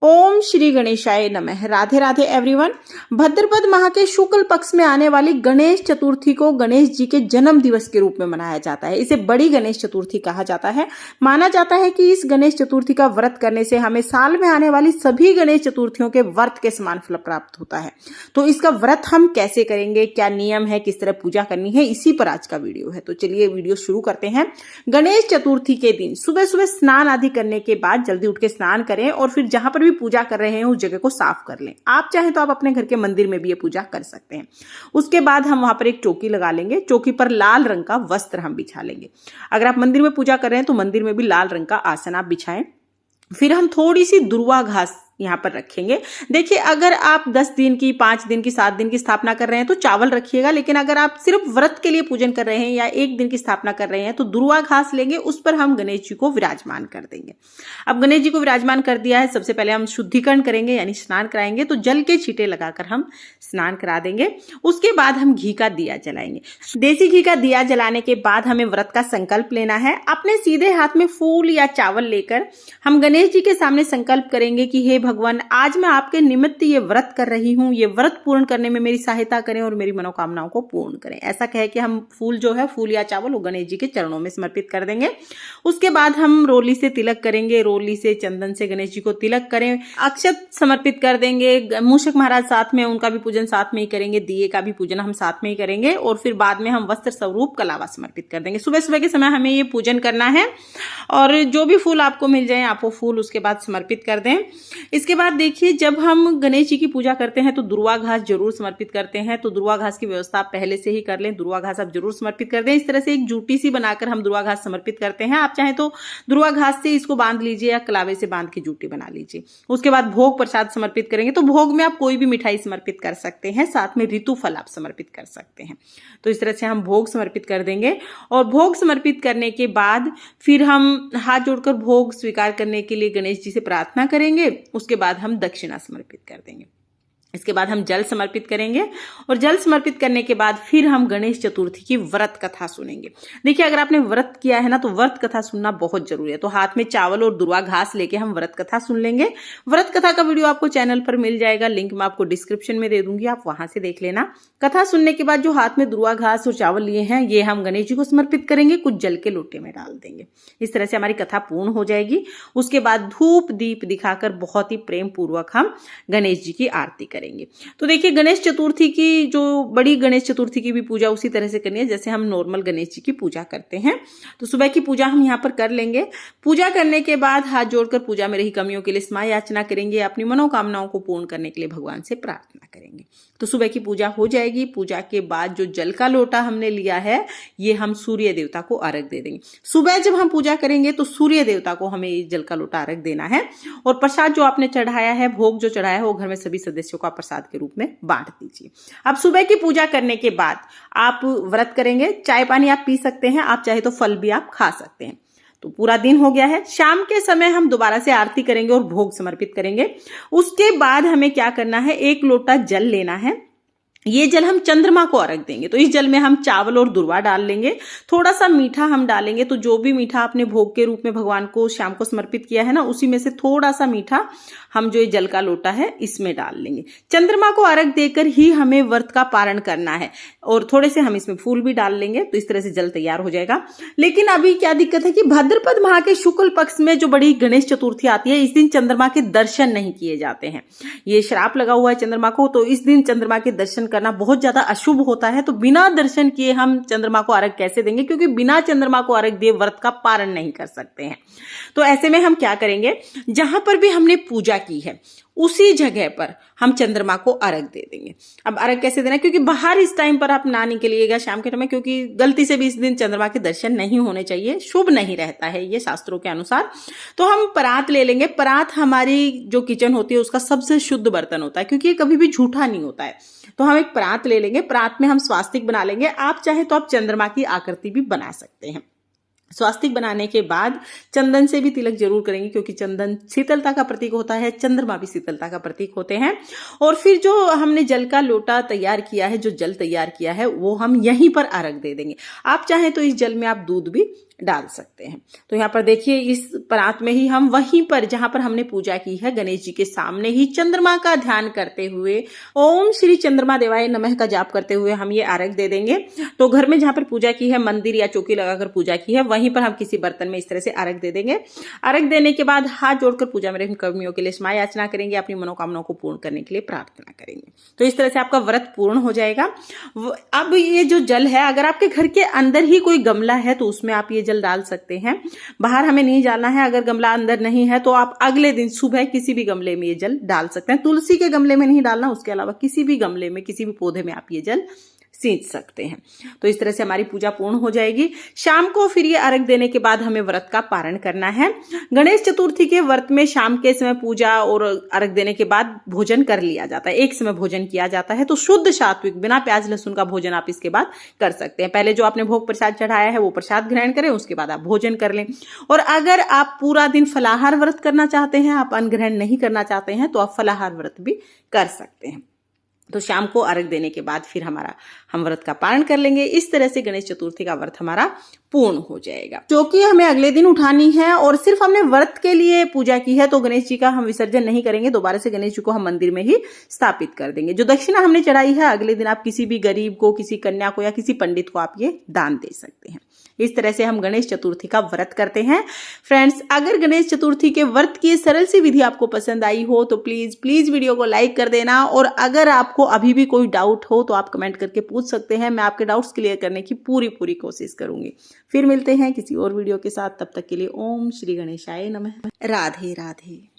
ओम श्री गणेशाय नमः। राधे राधे एवरीवन। भाद्रपद माह के शुक्ल पक्ष में आने वाली गणेश चतुर्थी को गणेश जी के जन्म दिवस के रूप में मनाया जाता है। इसे बड़ी गणेश चतुर्थी कहा जाता है। माना जाता है कि इस गणेश चतुर्थी का व्रत करने से हमें साल में आने वाली सभी गणेश चतुर्थियों के व्रत के समान फल प्राप्त होता है। तो इसका व्रत हम कैसे करेंगे, क्या नियम है, किस तरह पूजा करनी है, इसी पर आज का वीडियो है। तो चलिए वीडियो शुरू करते हैं। गणेश चतुर्थी के दिन सुबह सुबह स्नान आदि करने के बाद जल्दी उठ के स्नान करें और फिर जहां पर पूजा कर रहे हैं उस जगह को साफ कर लें। आप चाहें तो आप अपने घर के मंदिर में भी ये पूजा कर सकते हैं। उसके बाद हम वहां पर एक चौकी लगा लेंगे। चौकी पर लाल रंग का वस्त्र हम बिछा लेंगे। अगर आप मंदिर में पूजा कर रहे हैं तो मंदिर में भी लाल रंग का आसन आप बिछाएं। फिर हम थोड़ी सी दुर्वा घास यहाँ पर रखेंगे। देखिए, अगर आप 10 दिन की, 5 दिन की, 7 दिन की स्थापना कर रहे हैं तो चावल रखिएगा, लेकिन अगर आप सिर्फ व्रत के लिए पूजन कर रहे हैं या 1 दिन की स्थापना कर रहे हैं तो दुर्वा घास लेंगे, उस पर हम गणेश जी को विराजमान कर देंगे। अब गणेश जी को विराजमान कर दिया है, सबसे पहले हम शुद्धिकरण करेंगे यानी स्नान कराएंगे। तो जल के छींटे लगाकर हम स्नान करा देंगे। उसके बाद हम घी का दिया जलाएंगे। देसी घी का दिया जलाने के बाद हमें व्रत का संकल्प लेना है। अपने सीधे हाथ में फूल या चावल लेकर हम गणेश जी के सामने संकल्प करेंगे कि हे भगवान, आज मैं आपके निमित्त ये व्रत कर रही हूँ, ये व्रत पूर्ण करने में मेरी सहायता करें और मेरी मनोकामनाओं को पूर्ण करें। ऐसा कह के हम फूल जो है, फूल या चावल, वो गणेश जी के चरणों में समर्पित कर देंगे। उसके बाद हम रोली से तिलक करेंगे। रोली से, चंदन से गणेश जी को तिलक करें। अक्षत समर्पित कर देंगे। मूषक महाराज साथ में, उनका भी पूजन साथ में ही करेंगे। दिए का भी पूजन हम साथ में ही करेंगे और फिर बाद में हम वस्त्र स्वरूप कलावा समर्पित कर देंगे। सुबह सुबह के समय हमें ये पूजन करना है और जो भी फूल आपको मिल जाए आप वो फूल उसके बाद समर्पित कर दें। इसके बाद देखिए, जब हम गणेश जी की पूजा करते हैं तो दुर्वा घास जरूर समर्पित करते हैं। तो दुर्वा घास की व्यवस्था आप पहले से ही कर लें। दुर्वा घास आप जरूर समर्पित कर दें। इस तरह से एक जूटी सी बनाकर हम दुर्वा घास समर्पित करते हैं। आप चाहें तो दुर्वा घास से इसको बांध लीजिए या कलावे से बांध के जूटी बना लीजिए। उसके बाद भोग प्रसाद समर्पित करेंगे। तो भोग में आप कोई भी मिठाई समर्पित कर सकते हैं, साथ में ऋतु फल आप समर्पित कर सकते हैं। तो इस तरह से हम भोग समर्पित कर देंगे और भोग समर्पित करने के बाद फिर हम हाथ जोड़कर भोग स्वीकार करने के लिए गणेश जी से प्रार्थना करेंगे। उसके बाद हम दक्षिणा समर्पित कर देंगे। इसके बाद हम जल समर्पित करेंगे और जल समर्पित करने के बाद फिर हम गणेश चतुर्थी की व्रत कथा सुनेंगे। देखिए, अगर आपने व्रत किया है ना तो व्रत कथा सुनना बहुत जरूरी है। तो हाथ में चावल और दुर्वा घास लेके हम व्रत कथा सुन लेंगे। व्रत कथा का वीडियो आपको चैनल पर मिल जाएगा, लिंक मैं आपको डिस्क्रिप्शन में दे दूंगी, आप वहां से देख लेना। कथा सुनने के बाद जो हाथ में दुर्वा घास और चावल लिए हैं ये हम गणेश जी को समर्पित करेंगे, कुछ जल के लोटे में डाल देंगे। इस तरह से हमारी कथा पूर्ण हो जाएगी। उसके बाद धूप दीप दिखाकर बहुत ही प्रेम पूर्वक हम गणेश जी की आरती करेंगे। तो देखिए, गणेश चतुर्थी की, जो बड़ी गणेश चतुर्थी की भी पूजा उसी तरह से करनी है जैसे हम नॉर्मल गणेश जी की पूजा करते हैं। तो सुबह की पूजा हम यहाँ पर कर लेंगे। पूजा करने के बाद हाथ जोड़कर पूजा में रही कमियों के लिए क्षमा याचना करेंगे। अपनी मनोकामनाओं को पूर्ण करने के लिए भगवान से प्रार्थना करेंगे। तो सुबह की पूजा हो जाएगी। पूजा के बाद जो जल का लोटा हमने लिया है ये हम सूर्य देवता को अर्घ दे देंगे। सुबह जब हम पूजा करेंगे तो सूर्य देवता को हमें ये जल का लोटा अर्घ देना है और प्रसाद जो आपने चढ़ाया है, भोग जो चढ़ाया है, वो घर में सभी सदस्यों को प्रसाद के रूप में बांट दीजिए। अब सुबह की पूजा करने के बाद आप व्रत करेंगे। चाय पानी आप पी सकते हैं, आप चाहे तो फल भी आप खा सकते हैं। तो पूरा दिन हो गया है। शाम के समय हम दोबारा से आरती करेंगे और भोग समर्पित करेंगे। उसके बाद हमें क्या करना है, 1 लोटा जल लेना है। ये जल हम चंद्रमा को अर्घ देंगे। तो इस जल में हम चावल और दुर्वा डाल लेंगे। थोड़ा सा मीठा हम डालेंगे। तो जो भी मीठा आपने भोग के रूप में भगवान को शाम को समर्पित किया है ना, उसी में से थोड़ा सा मीठा हम जो ये जल का लोटा है इसमें डाल लेंगे। चंद्रमा को अर्घ देकर ही हमें व्रत का पारण करना है और थोड़े से हम इसमें फूल भी डाल लेंगे। तो इस तरह से जल तैयार हो जाएगा। लेकिन अभी क्या दिक्कत है कि भाद्रपद माह के शुक्ल पक्ष में जो बड़ी गणेश चतुर्थी आती है, इस दिन चंद्रमा के दर्शन नहीं किए जाते हैं। ये श्राप लगा हुआ है चंद्रमा को। तो इस दिन चंद्रमा के दर्शन करना बहुत ज्यादा अशुभ होता है। तो बिना दर्शन किए हम चंद्रमा को अर्घ कैसे देंगे, क्योंकि बिना चंद्रमा को अर्घ दिए व्रत का पारण नहीं कर सकते हैं। तो ऐसे में हम क्या करेंगे, जहां पर भी हमने पूजा की है उसी जगह पर हम चंद्रमा को अर्घ दे देंगे। अब अर्घ कैसे देना, क्योंकि बाहर इस टाइम पर आप ना निकलिएगा शाम के समय, क्योंकि गलती से भी इस दिन चंद्रमा के दर्शन नहीं होने चाहिए, शुभ नहीं रहता है ये शास्त्रों के अनुसार। तो हम परात ले लेंगे। परात हमारी जो किचन होती है उसका सबसे शुद्ध बर्तन होता है, क्योंकि ये कभी भी झूठा नहीं होता है। तो हम एक परात ले लेंगे। परात में हम स्वास्तिक बना लेंगे। आप चाहे तो आप चंद्रमा की आकृति भी बना सकते हैं। स्वास्तिक बनाने के बाद चंदन से भी तिलक जरूर करेंगे, क्योंकि चंदन शीतलता का प्रतीक होता है, चंद्रमा भी शीतलता का प्रतीक होते हैं। और फिर जो हमने जल का लोटा तैयार किया है, जो जल तैयार किया है, वो हम यहीं पर अर्घ दे देंगे। आप चाहें तो इस जल में आप दूध भी डाल सकते हैं। तो यहाँ पर देखिए इस परात में ही हम वहीं पर जहां पर हमने पूजा की है गणेश जी के सामने ही चंद्रमा का ध्यान करते हुए ओम श्री चंद्रमा देवाय नमः का जाप करते हुए हम ये अर्घ दे देंगे। तो घर में जहां पर पूजा की है, मंदिर या चौकी लगाकर पूजा की है, वहीं पर हम किसी बर्तन में इस तरह से अर्घ दे देंगे। अर्घ देने के बाद हाथ जोड़कर पूजा में कर्मियों के लिए क्षमा याचना करेंगे, अपनी मनोकामनाओं को पूर्ण करने के लिए प्रार्थना करेंगे। तो इस तरह से आपका व्रत पूर्ण हो जाएगा। अब ये जो जल है, अगर आपके घर के अंदर ही कोई गमला है तो उसमें आप ये जल डाल सकते हैं, बाहर हमें नहीं डालना है। अगर गमला अंदर नहीं है तो आप अगले दिन सुबह किसी भी गमले में ये जल डाल सकते हैं। तुलसी के गमले में नहीं डालना, उसके अलावा किसी भी गमले में, किसी भी पौधे में आप ये जल सींच सकते हैं। तो इस तरह से हमारी पूजा पूर्ण हो जाएगी। शाम को फिर ये अर्घ देने के बाद हमें व्रत का पारण करना है। गणेश चतुर्थी के व्रत में शाम के समय पूजा और अर्घ देने के बाद भोजन कर लिया जाता है, एक समय भोजन किया जाता है। तो शुद्ध सात्विक बिना प्याज लहसुन का भोजन आप इसके बाद कर सकते हैं। पहले जो आपने भोग प्रसाद चढ़ाया है वो प्रसाद ग्रहण करें, उसके बाद आप भोजन कर लें। और अगर आप पूरा दिन फलाहार व्रत करना चाहते हैं, आप अन्न ग्रहण नहीं करना चाहते हैं, तो आप फलाहार व्रत भी कर सकते हैं। तो शाम को अर्घ देने के बाद फिर हम व्रत का पारण कर लेंगे। इस तरह से गणेश चतुर्थी का व्रत हमारा पूर्ण हो जाएगा, जो कि हमें अगले दिन उठानी है। और सिर्फ हमने व्रत के लिए पूजा की है तो गणेश जी का हम विसर्जन नहीं करेंगे, दोबारा से गणेश जी को हम मंदिर में ही स्थापित कर देंगे। जो दक्षिणा हमने चढ़ाई है, अगले दिन आप किसी भी गरीब को, किसी कन्या को या किसी पंडित को आप ये दान दे सकते हैं। इस तरह से हम गणेश चतुर्थी का व्रत करते हैं। फ्रेंड्स, अगर गणेश चतुर्थी के व्रत की सरल सी विधि आपको पसंद आई हो तो प्लीज वीडियो को लाइक कर देना। और अगर आपको अभी भी कोई डाउट हो तो आप कमेंट करके पूछ सकते हैं, मैं आपके डाउट्स क्लियर करने की पूरी कोशिश करूंगी। फिर मिलते हैं किसी और वीडियो के साथ, तब तक के लिए ओम श्री गणेशाय नमः। राधे राधे।